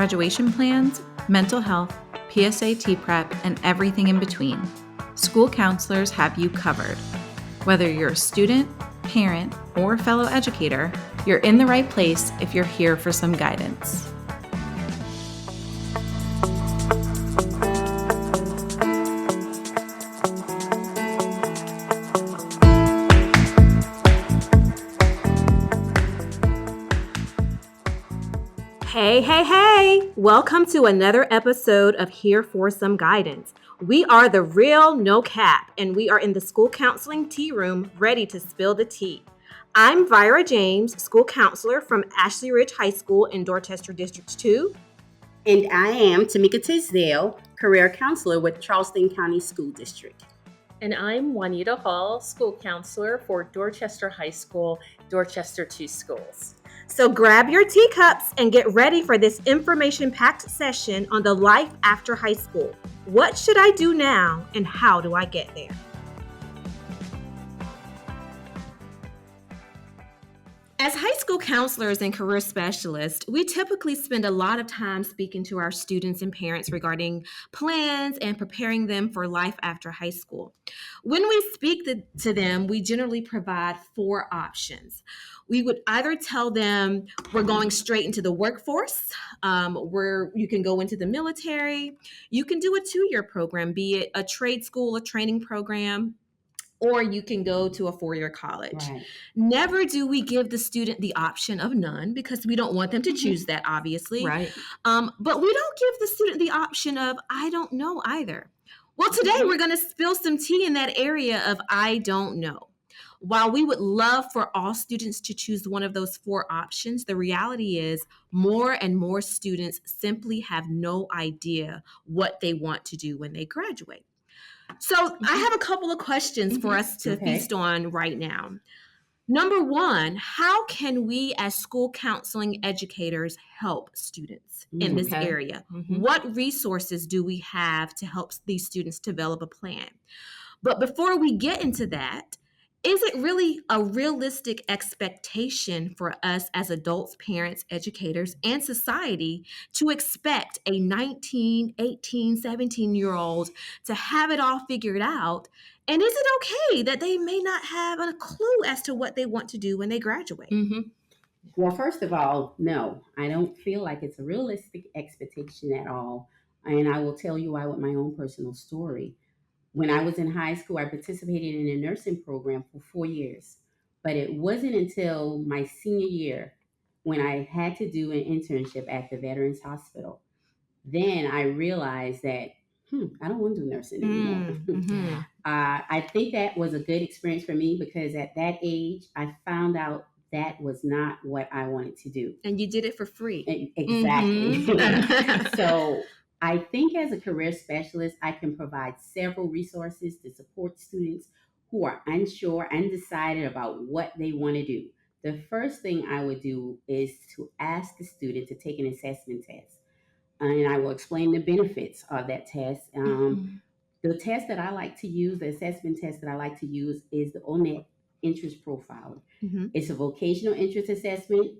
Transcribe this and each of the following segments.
graduation plans, mental health, PSAT prep, and everything in between. School counselors have you covered. Whether you're a student, parent, or fellow educator, you're in the right place if you're here for some guidance. Hey. Welcome to another episode of Here for Some Guidance. We are the real no cap, and we are in the school counseling tea room ready to spill the tea. I'm Vyra James, school counselor from Ashley Ridge High School in Dorchester District 2. And I am Tamika Tisdale, career counselor with Charleston County School District. And I'm Juanita Hall, school counselor for Dorchester High School, Dorchester 2 schools. So grab your teacups and get ready for this information-packed session on the life after high school. What should I do now, and how do I get there? As high school counselors and career specialists, we typically spend a lot of time speaking to our students and parents regarding plans and preparing them for life after high school. When we speak to them, we generally provide 4 options. We would either tell them we're going straight into the workforce, where you can go into the military. You can do a 2-year program, be it a trade school, a training program, or you can go to a 4-year college. Right. Never do we give the student the option of none, because we don't want them to choose that, obviously. Right. But we don't give the student the option of, I don't know either. Well, today we're going to spill some tea in that area of I don't know. While we would love for all students to choose one of those 4 options, the reality is more and more students simply have no idea what they want to do when they graduate. So I have a couple of questions for us to feast on right now. Number 1, how can we as school counseling educators help students in this area? What resources do we have to help these students develop a plan? But before we get into that, is it really a realistic expectation for us as adults, parents, educators, and society to expect a 19, 18, 17-year-old to have it all figured out? And is it okay that they may not have a clue as to what they want to do when they graduate? Well, first of all, no, I don't feel like it's a realistic expectation at all. And I will tell you why with my own personal story. When I was in high school, I participated in a nursing program for 4 years. But it wasn't until my senior year when I had to do an internship at the Veterans Hospital. Then I realized that, I don't want to do nursing anymore. I think that was a good experience for me because at that age, I found out that was not what I wanted to do. And you did it for free. Exactly. So I think as a career specialist, I can provide several resources to support students who are unsure, undecided about what they want to do. The first thing I would do is to ask the student to take an assessment test. And I will explain the benefits of that test. The test that I like to use, the assessment test that I like to use is the ONET interest profile. It's a vocational interest assessment.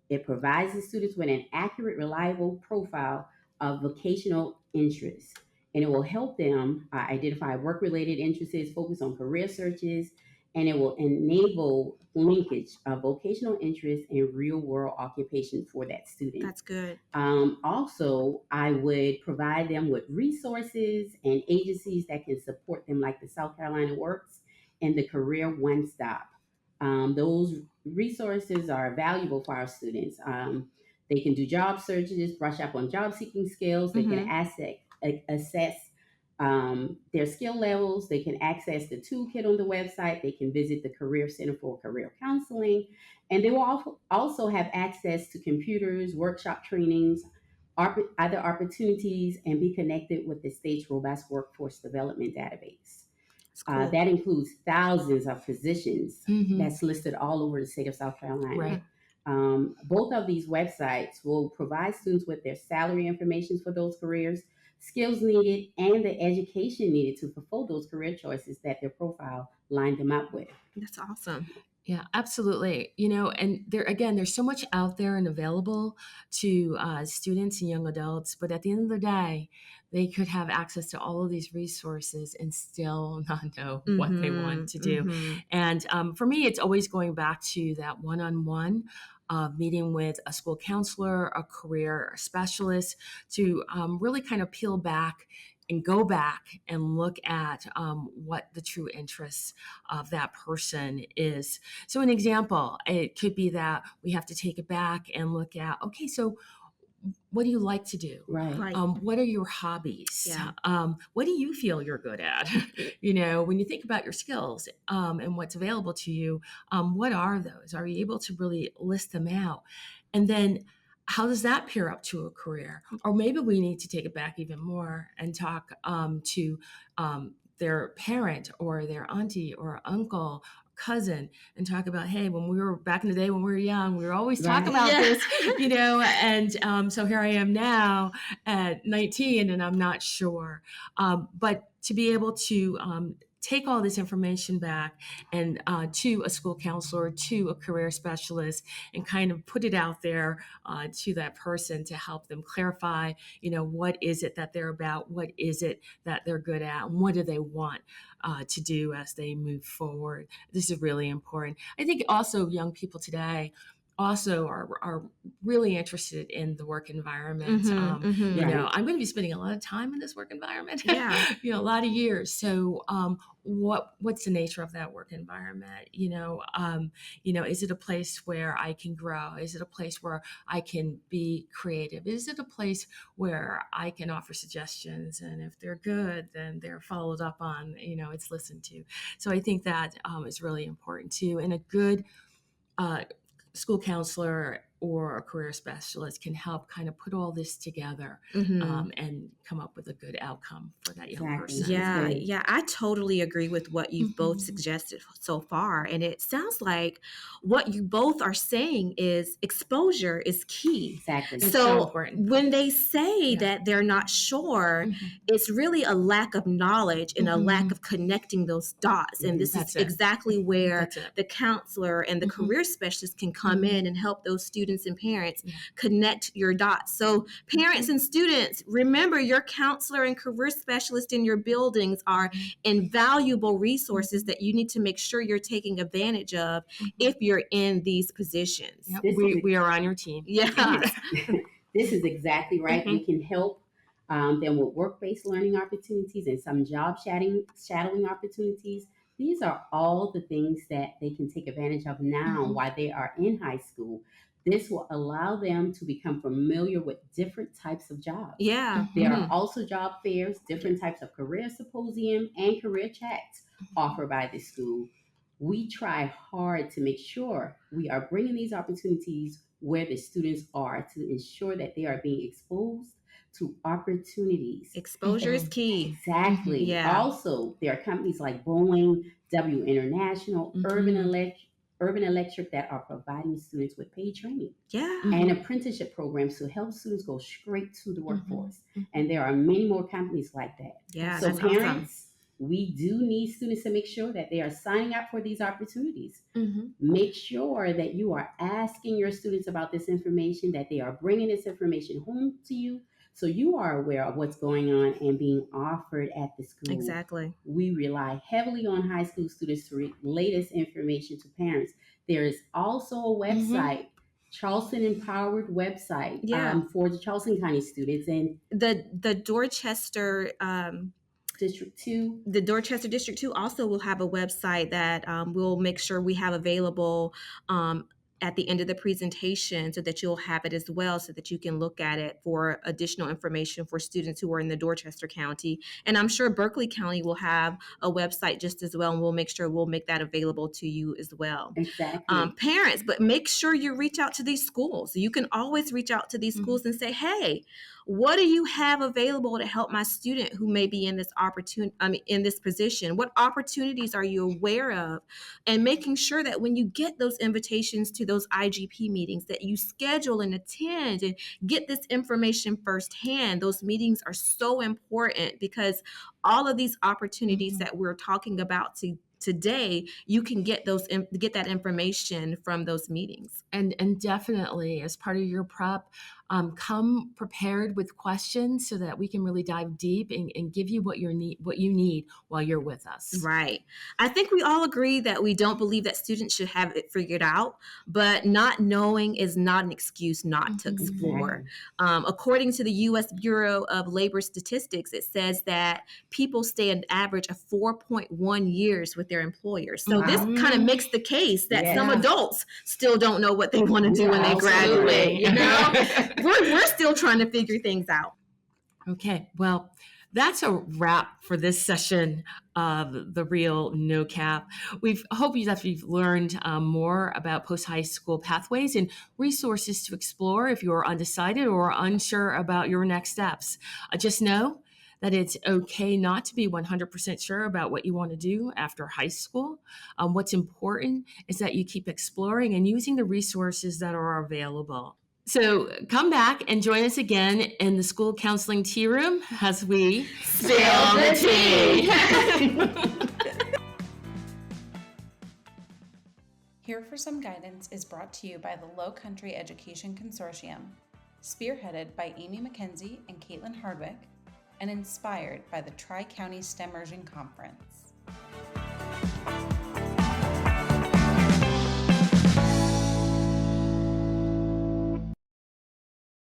It provides the students with an accurate, reliable profile of vocational interests, and it will help them identify work-related interests, focus on career searches, and it will enable linkage of vocational interest and real-world occupation for that student. That's good. Also, I would provide them with resources and agencies that can support them, like the South Carolina Works and the Career One Stop. Those resources are valuable for our students. They can do job searches, brush up on job seeking skills. They can assess their skill levels. They can access the toolkit on the website. They can visit the Career Center for Career Counseling. And they will also have access to computers, workshop trainings, other opportunities, and be connected with the state's robust workforce development database. Cool. That includes thousands of positions that's listed all over the state of South Carolina. Right. Both of these websites will provide students with their salary information for those careers, skills needed, and the education needed to fulfill those career choices that their profile lined them up with. That's awesome. Yeah, absolutely. And there's so much out there and available to students and young adults, but at the end of the day, they could have access to all of these resources and still not know what they want to do. And for me, it's always going back to that one-on-one meeting with a school counselor, a career specialist to really kind of peel back and go back and look at what the true interests of that person is. So an example, it could be that we have to take it back and look at, okay, so what do you like to do? Right. What are your hobbies? Yeah. What do you feel you're good at? When you think about your skills and what's available to you, what are those? Are you able to really list them out? And then how does that pair up to a career? Or maybe we need to take it back even more and talk to their parent or their auntie or uncle, cousin, and talk about, hey, when we were back in the day when we were young, we were always talking about this, and so here I am now at 19 and I'm not sure. But to be able to take all this information back and to a school counselor, to a career specialist, and kind of put it out there to that person to help them clarify, what is it that they're about, what is it that they're good at, and what do they want to do as they move forward. This is really important. I think also young people today also are really interested in the work environment. I'm going to be spending a lot of time in this work environment, Yeah. a lot of years. So what's the nature of that work environment? Is it a place where I can grow? Is it a place where I can be creative? Is it a place where I can offer suggestions? And if they're good, then they're followed up on, it's listened to. So I think that is really important too. And a good school counselor or a career specialist can help kind of put all this together and come up with a good outcome for that young person. Yeah, I totally agree with what you've both suggested so far. And it sounds like what you both are saying is exposure is key. Exactly. It's so important. When they say that they're not sure, it's really a lack of knowledge and a lack of connecting those dots. And this is exactly where the counselor and the career specialist can come in and help those students and parents connect your dots. So parents and students, remember your counselor and career specialist in your buildings are invaluable resources that you need to make sure you're taking advantage of if you're in these positions. Yep. We are on your team. Yeah. This is exactly right. We can help them with work-based learning opportunities and some job shadowing opportunities. These are all the things that they can take advantage of now while they are in high school. This will allow them to become familiar with different types of jobs. Yeah. There are also job fairs, different types of career symposium, and career chats offered by the school. We try hard to make sure we are bringing these opportunities where the students are to ensure that they are being exposed to opportunities. Exposure is key. Exactly. Yeah. Also, there are companies like Boeing, W International, Urban Electric that are providing students with paid training and apprenticeship programs to help students go straight to the workforce. And there are many more companies like that. Yeah, so that's parents, awesome. We do need students to make sure that they are signing up for these opportunities. Make sure that you are asking your students about this information, that they are bringing this information home to you, so you are aware of what's going on and being offered at the school. Exactly. We rely heavily on high school students to relay this information to parents. There is also a website, Charleston Empowered website for the Charleston County students. And the Dorchester District 2. The Dorchester District 2 also will have a website that we'll make sure we have available at the end of the presentation so that you'll have it as well so that you can look at it for additional information for students who are in the Dorchester County. And I'm sure Berkeley County will have a website just as well, and we'll make sure we'll make that available to you as well. Exactly. Parents, but make sure you reach out to these schools. You can always reach out to these schools and say, hey, what do you have available to help my student who may be in this in this position? What opportunities are you aware of? And making sure that when you get those invitations to those IGP meetings, that you schedule and attend and get this information firsthand. Those meetings are so important because all of these opportunities that we're talking about today, you can get get that information from those meetings. And definitely, as part of your prep, come prepared with questions so that we can really dive deep and give you what you need while you're with us. Right. I think we all agree that we don't believe that students should have it figured out, but not knowing is not an excuse not to explore. According to the U.S. Bureau of Labor Statistics, it says that people stay an average of 4.1 years with their employers. So this kind of makes the case that some adults still don't know what they want to do when they graduate. You know, we're still trying to figure things out. Okay, well, that's a wrap for this session of The Real No Cap. We hope that you've learned more about post-high school pathways and resources to explore if you're undecided or unsure about your next steps. Just know that it's okay not to be 100% sure about what you want to do after high school. What's important is that you keep exploring and using the resources that are available. So come back and join us again in the school counseling tea room as we spill the tea. Here for Some Guidance is brought to you by the Low Country Education Consortium, spearheaded by Amy McKenzie and Caitlin Hardwick, and inspired by the Tri-County STEMersion Conference.